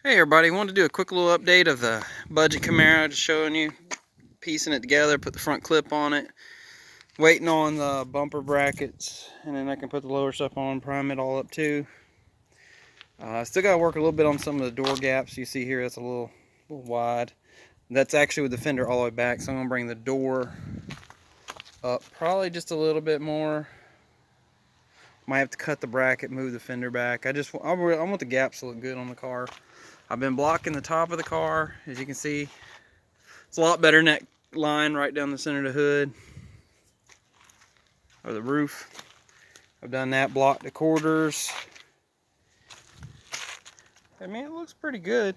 Hey everybody, wanted to do a quick little update of the budget Camaro, just showing you, piecing it together, put the front clip on it, waiting on the bumper brackets, and then I can put the lower stuff on, prime it all up too. Still got to work a little bit on some of the door gaps. You see here, that's a little wide. That's actually with the fender all the way back, so I'm going to bring the door up probably just a little bit more. Might have to cut the bracket, move the fender back. I want the gaps to look good on the car. I've been blocking the top of the car, as you can see. It's a lot better than that line right down the center of the hood or the roof. I've done that, blocked the quarters. I mean, it looks pretty good.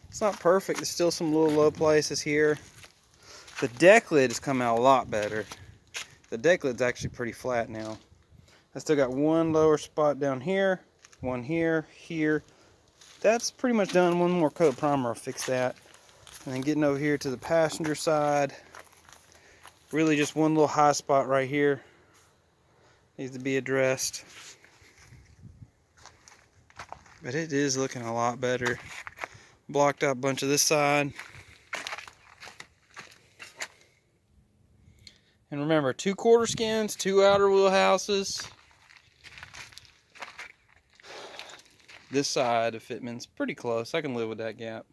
It's not perfect. There's still some little low places here. The deck lid has come out a lot better. The deck lid's actually pretty flat now. I still got one lower spot down here, one here, here. That's pretty much done. One more coat of primer will fix that. And then getting over here to the passenger side, really just one little high spot right here needs to be addressed. But it is looking a lot better. Blocked out a bunch of this side. And remember, 2 quarter skins, 2 outer wheel houses. This side of fitment's pretty close. I can live with that gap.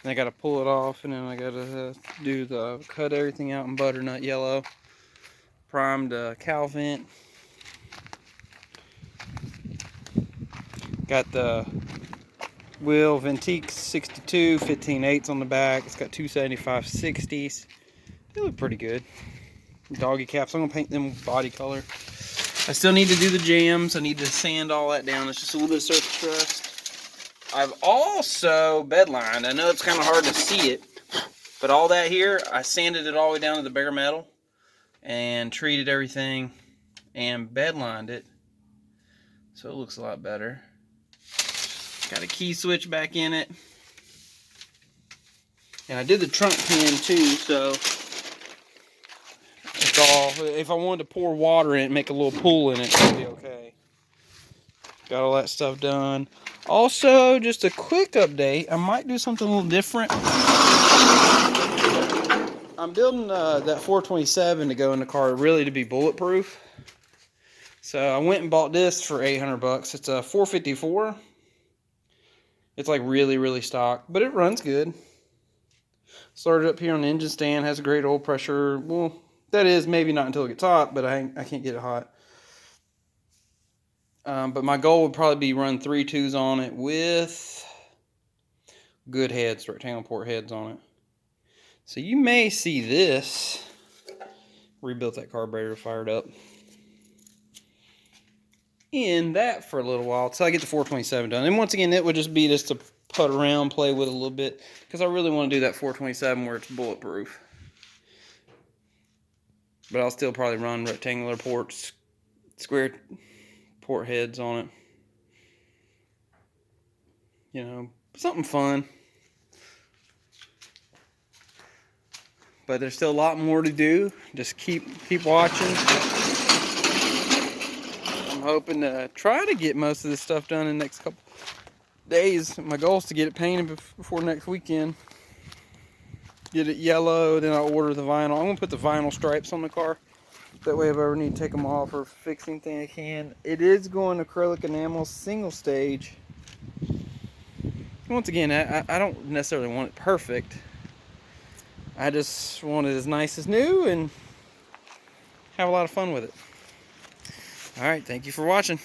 And I gotta pull it off, and then I gotta cut everything out in butternut yellow. Primed cowl vent. Got the wheel Ventique 62 15/8 on the back. It's got 275 60s. They look pretty good. Doggy caps. I'm gonna paint them body color. I still need to do the jams. I need to sand all that down. It's just a little bit of surface rust. I've also bedlined. I know it's kind of hard to see it, but all that here, I sanded it all the way down to the bare metal and treated everything and bedlined it, so it looks a lot better. Got a key switch back in it, and I did the trunk pin too, so it's all, if I wanted to pour water in it and make a little pool in it, it'd be okay. Got all that stuff done. Also, just a quick update, I might do something a little different. I'm building that 427 to go in the car, really to be bulletproof. So I went and bought this for 800 bucks. It's a 454. It's like really stock, but it runs good. Started up here on the engine stand, has a great oil pressure. Well, that is maybe not until it gets hot, but I can't get it hot. But my goal would probably be run 3 2s on it with good heads, rectangle port heads on it. So you may see this. Rebuilt that carburetor, fired up. In that for a little while until I get the 427 done. And once again, it would just be just to put around, play with it a little bit, because I really want to do that 427 where it's bulletproof. But I'll still probably run rectangular ports, square port heads on it. You know, something fun. But there's still a lot more to do. Just keep watching. I'm hoping to try to get most of this stuff done in the next couple days. My goal is to get it painted before next weekend. Get it yellow, then I'll order the vinyl. I'm going to put the vinyl stripes on the car. That way if I ever need to take them off or fix anything I can. It is going acrylic enamel single stage. Once again, I don't necessarily want it perfect. I just want it as nice as new and have a lot of fun with it. Alright, thank you for watching.